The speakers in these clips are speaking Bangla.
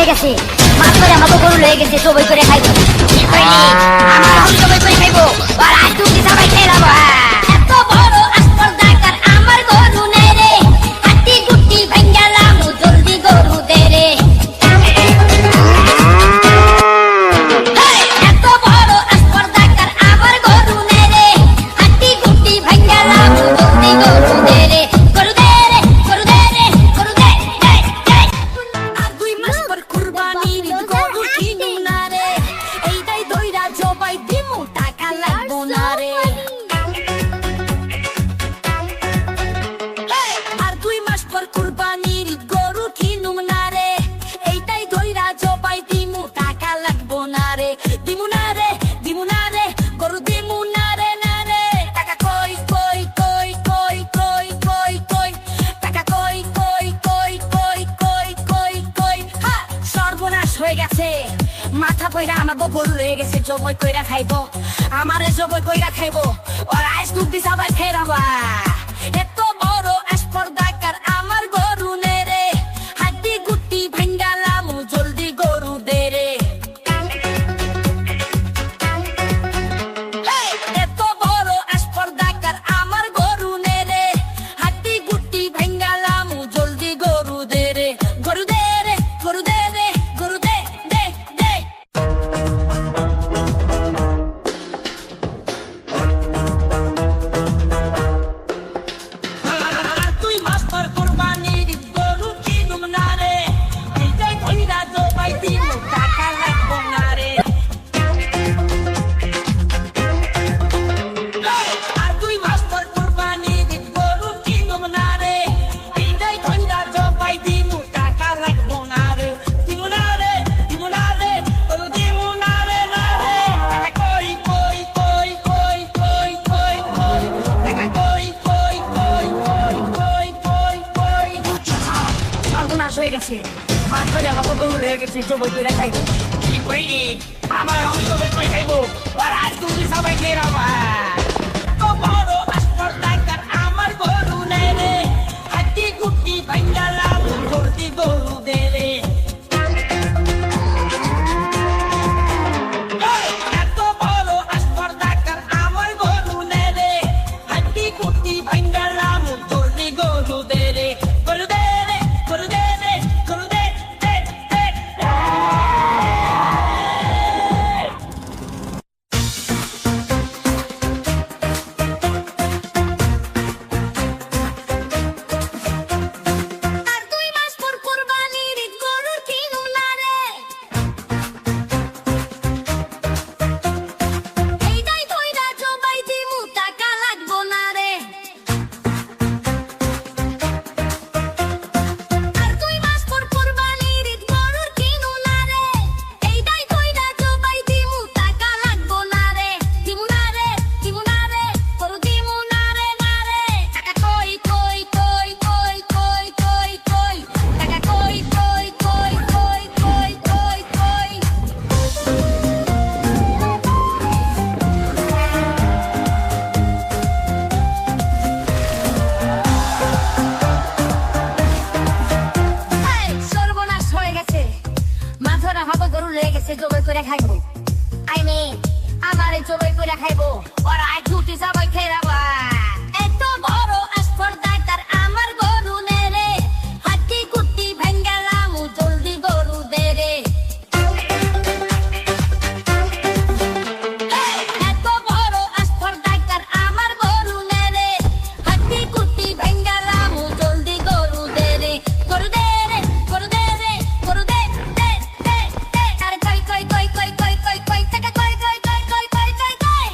হয়ে গেছে, মাছ করে আমাকে গরু লয়ে গেছে, সবাই করে খাইবো। কি কইলি? আমার আমি সবাই করে খাইবো, আর আজ তুমি সবাই খেয়ে নেবো। এত বড় আসপর্দাকার আমার গরু নেই রে, হাতি গুটি ভাঙ্গালাম জলদি গরু দে রে। এত বড় আসপর্দাকার আমার গরু নেই রে, হাতি গুটি ভাঙ্গালাম জলদি গরু দে রে। গরু দে রে, গরু দে রে, গরু দে দে দে। আর 2 মাস পর কুরবানির গরু কিনুম না রে, এইটাই দইরা জবাই দিমু টাকা লাগবো না রে। আর 2 মাস পর কুরবানির গরু কিনুম না রে, এইটাই দইরা জবাই দিমু টাকা লাগবো না রে। দিমু না রে, দিমু না রে, গরু দিমু না রে না রে। টাকা কই কই কই কই কই কই কই, টাকা কই কই কই কই কই কই কই। হা, সর্বনাশ হয়ে গেছে, মাথা কইরা আমাকে গরু রয়ে গেছে, জবই কইরা খাইবো, আমারে জবই কইরা খাইবো, আর আইস তুই সবাই ফেরাবা। এত বড় আসপর্দাকার আমার গরু নে রে, হাড্ডি গুটি ভাঙ্গালাম জলদি গরু দে রে। এত বড় আসপর্দাকার আমার গরু নে রে, হাড্ডি গুটি ভাঙ্গালাম জলদি গরু দে রে। গরু দে রে, গরু দে রে, গরু দে দে দে। আর 2 মাস পর কুরবানির গরু কিনুম না রে, এইটাই কইরা জবাই দিমু টাকা লাগবো না রে। আর 2 মাস পর কুরবানির গরু কিনুম না রে, এইটাই কইরা জবাই দিমু টাকা লাগবো না রে। দিমু না রে, দিমু না রে, গরু দিমু না রে না রে। টাকা কই কই কই কই কই কই কই, টাকা কই কই কই কই কই কই কই। সর্বনাশ হয়ে গেছে, মাছ ধরে আমাকে গরু হয়ে গেছে, জবই করে খাইবো। কি কইলি? আমার আমি জবই করে খাইবো, আর আজ তুমি সবাই ফেরাবা। এত বড় আসপর্দাকার আমার গরু নেই রে, হাড্ডি গুটি ভাঙ্গালাম জলদি গরু দে রে। এত বড় আসপর্দাকার আমার গরু নেই রে, হাড্ডি গুটি ভাঙ্গালাম জলদি গরু দে রে। গরু দে রে, গরু দে রে, গরু দে দে দে। আর 2 মাস পর কুরবানির গরু কিনুম না রে, এইটাই কইরা জবাই দিমু টাকা লাগবো না রে। আর 2 মাস পর কুরবানির গরু কিনুম না রে, এইটাই কইরা জবাই দিমু টাকা লাগবো না রে। দিমু না রে, দিমু না রে, গরু দিমু না রে না রে। টাকা কই কই কই কই কই কই কই, টাকা কই কই কই কই কই কই কই। এই, সর্বনাশ হয়ে গেছে, মাথার আমাকে গরু লয়ে গেছে, জবাই করে খাইবো। আই মিন আমারে জবাই করে খাইবো, আর আজ দুটি সবাই ফেরাবা। এত বড় আসপর্দাকার আমার গরু নে রে, হাড্ডি গুটি ভাঙ্গালাম জলদি গরু দে রে। এত বড় আসপর্দাকার আমার গরু নে রে, হাড্ডি গুটি ভাঙ্গালাম জলদি গরু দে রে। গরু দে রে, গরু দে রে, গরু দে দে দে দে। আরে কই কই কই কই কই কই কই, টাকা কই কই কই কই কই কই কই।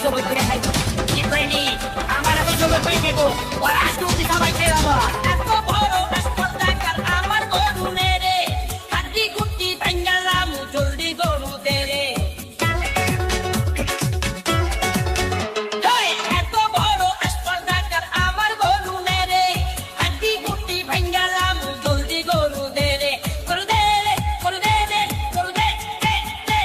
জবাই করে খাইবো কি কইনি আমার আমি জবাই করে খাইবো আর আজকে উঠি সবাই খেলাবো এত বড় স্পর্ধাকার আমার গরু নে রে হাড্ডি গুটি ভাঙ্গালাম জলদি গরু দে রে এত বড় স্পর্ধাকার আমার গরু নে রে হাড্ডি গুটি ভাঙ্গালাম জলদি গরু দে রে গরু দে রে গরু দে রে গরু দে দে দে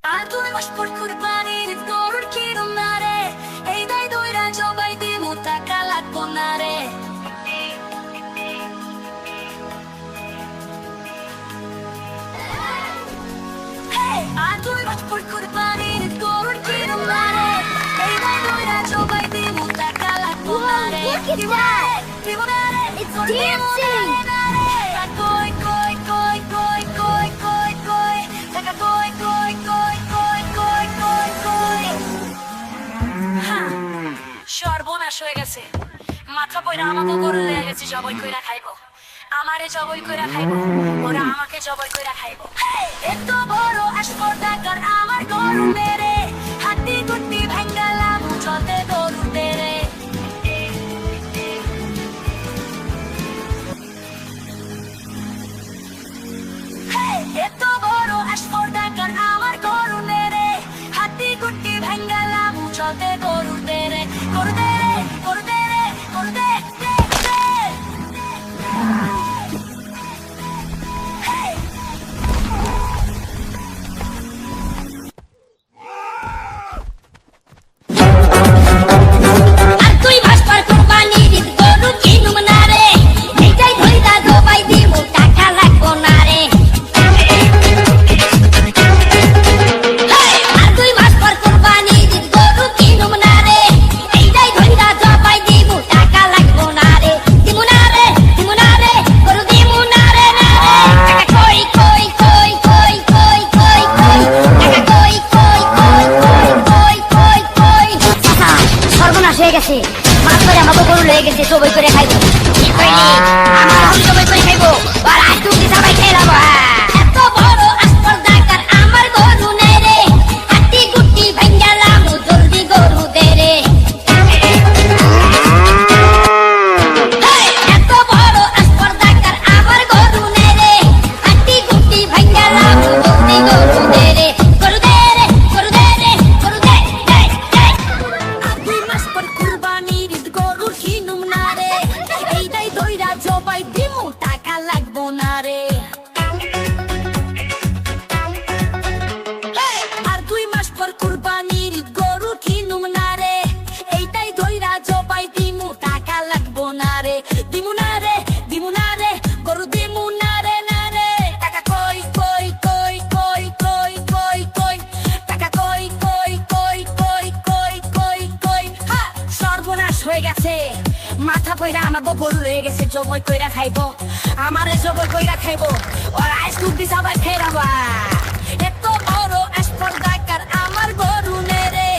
আর তুই মাস পর কুরবানির গরুর কিরম না রে এই দাই দইরা জবাই দিমু টাকা লাগবো না রে আর তুই মাস পর কুরবানির গরুর কিরম না রে এই দাই দইরা জবাই দিমু টাকা লাগবো না রে দিমু না রে it's dancing কই কই কই কই কই কই কই টাকা কই কই কই কই কই কই কই সর্বনাশ হয়ে গেছে মাথা পয়রা আমাকে গরু লেগে গেছে জবাই কইরা খাইবো আমারে জবাই কইরা খাইবো ওরা আমাকে জবাই কইরা খাইবো এত বড় স্পর্ধাকার আমার গরু মেরে হাতি গুটি ভাঙ্গালাম চলতে গরু তেরে এত বড় স্পর্ধাকার আমার গরু মেরে হাতি গুটি ভাঙ্গালাম চলতে গরু তেরে গরু দে রে গরু দে রে গরু দে দে দে আর তুই ভাসপার কুরবানির গরু কিনুম না রে এইটাই ধইরা জবাই দিমু টাকা লাগবো না রে আর তুই ভাসপার কুরবানির গরু কিনুম না রে এইটাই ধইরা জবাই দিমু টাকা লাগবো না রে দিমু না রে দিমু না রে গরু দিমু না রে না রে টাকা কই কই কই কই কই কই কই টাকা কই কই কই কই কই কই কই সর্বনাশ হয়ে গেছে মাছ করে আমাকে গরু লেগে গেছে জবাই করে খাইবো কি কইনি আমার আমি জবাই করে খাইবো আর আজকে উঠি সবাই খেলাবো এত বড় স্পর্ধাকার আমার গরু নে রে হাতি গুটি ভাঙ্গালাম জলদি গরু দে রে এত বড় স্পর্ধাকার আমার গরু নে রে হাতি গুটি ভাঙ্গালাম জলদি গরু দে রে গরু দে রে গরু দে রে গরু দে দে দে আর দুই মাস পর কুরবানির গরু কিনুম না রে এইটাই দইরা জবাই দিমু টাকা লাগবো না রে আর দুই মাস পর কুরবানির গরু কিনুম না রে এইটাই দইরা জবাই দিমু টাকা লাগবো না রে দিমু না রে দিমু না রে গরু দিমু না রে না রে টাকা কই কই কই কই কই কই কই টাকা কই কই কই কই কই কই কই সর্বনাশ হয়ে গেছে মাথা পয়রা আমাকে গরু লেগে গেছে জবাই কইরা খাইবো আমারে জবাই কইরা খাইবো আর আজকে উঠি সবাই খেলাবো এত বড় স্পর্ধাকার আমার গরু নে রে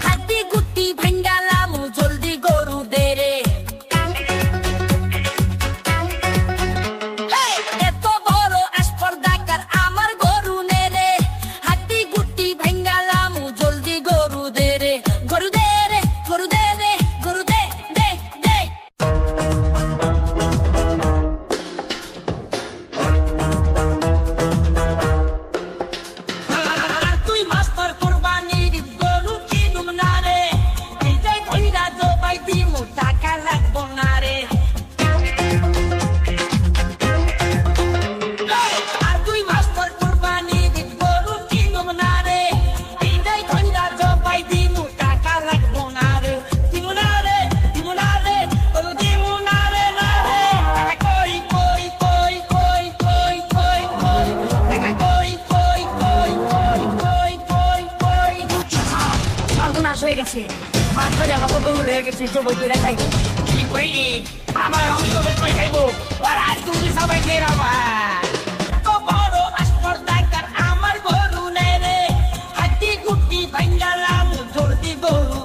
হাতি গুটি ভাঙ্গালাম জলদি গরু দে রে এত বড় স্পর্ধাকার আমার গরু নে রে হাতি গুটি ভাঙ্গালাম জলদি গরু দে রে গরু দে রে গরু দে রে গরু দে দে দে আর তুই মাস্টার কুরবানির গরু কিনুম না রে এইটাই ধইরা জবাই দিমু টাকা লাগবো না রে আর তুই মাস্টার কুরবানির গরু কিনুম না রে এইটাই ধইরা জবাই দিমু টাকা লাগবো না রে দিমু না রে দিমু না রে গরু দিমু না রে না রে টাকা কই কই কই কই কই কই কই টাকা কই কই কই কই কই কই কই সর্বনাশ হয়ে গেছে মাছ করে আমাকে গরু লেগে গেছে জবাই করে খাইবো কি কইনি আমার আমি জবাই করে খাইবো আর আজকে উঠি সবাই খেলাবো এত বড় স্পর্ধাকার আমার গরু নে রে হাতি গুটি ভাঙ্গালাম জলদি গরু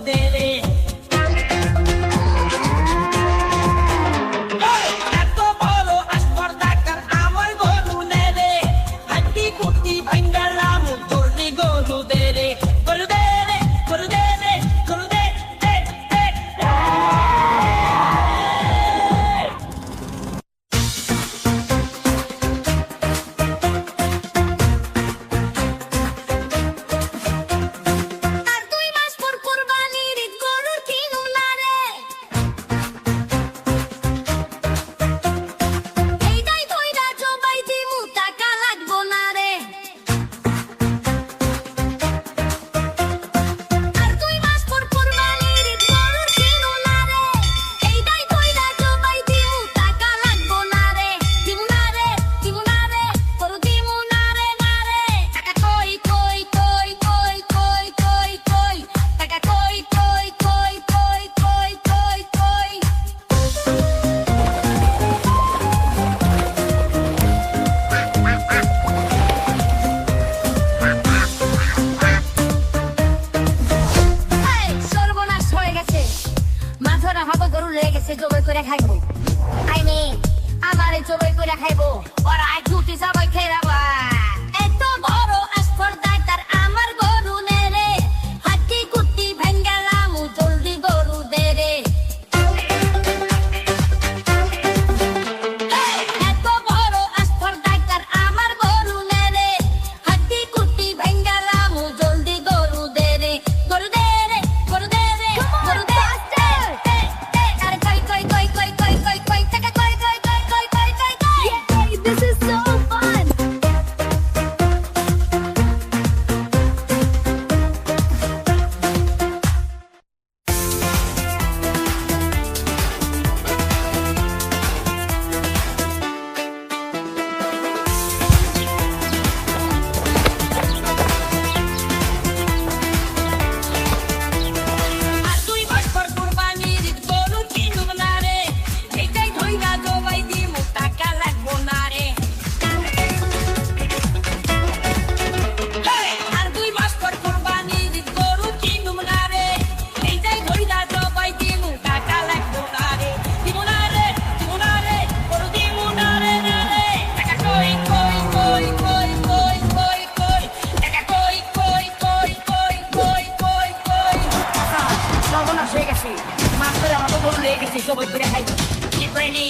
গেছি মাছ ধরে আমার তো গরু লেগে গেছে সবাই করে খাইবো কি করিনি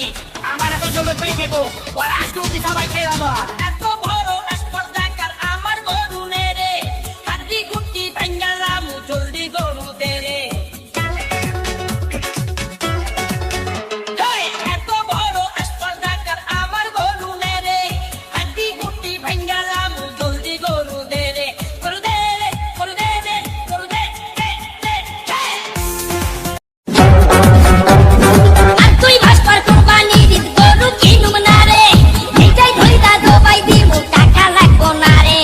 আমার এখন সবাই করে খাইবো ওরা আজকে সবাই খেলাম এত বড় স্পর্ধাকার আমার গরু নে রে হাড্ডি কুটি ভেঙ্গালাম জলদি গরু দে রে এত বড় স্পর্ধাকার আমার গরু নে রে হাড্ডি কুটি ভেঙ্গালাম জলদি গরু দে রে গরু দে রে গরু দে রে গরু দে দে দে আর তুই ভাস্কর কুরবানি দিত গরু কিনুম না রে এইটাই ধইরা জবাই দিমু টাকা লাগবো না রে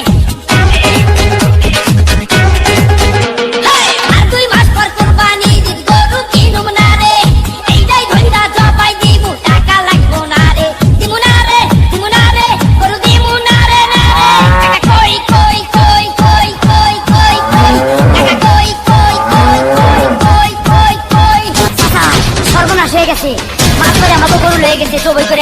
আর তুই ভাস্কর কুরবানি দিত গরু কিনুম না রে এইটাই ধইরা জবাই দিমু টাকা লাগবো না রে দিমু না রে গরু দিমু না রে না রে টাকা কই কই কই কই কই কই কই টাকা কই কই কই কই কই কই কই সর্বনাশ হয়ে গেছে মাছ ধরে আমাকে গরু লেগে গেছে সবাই করে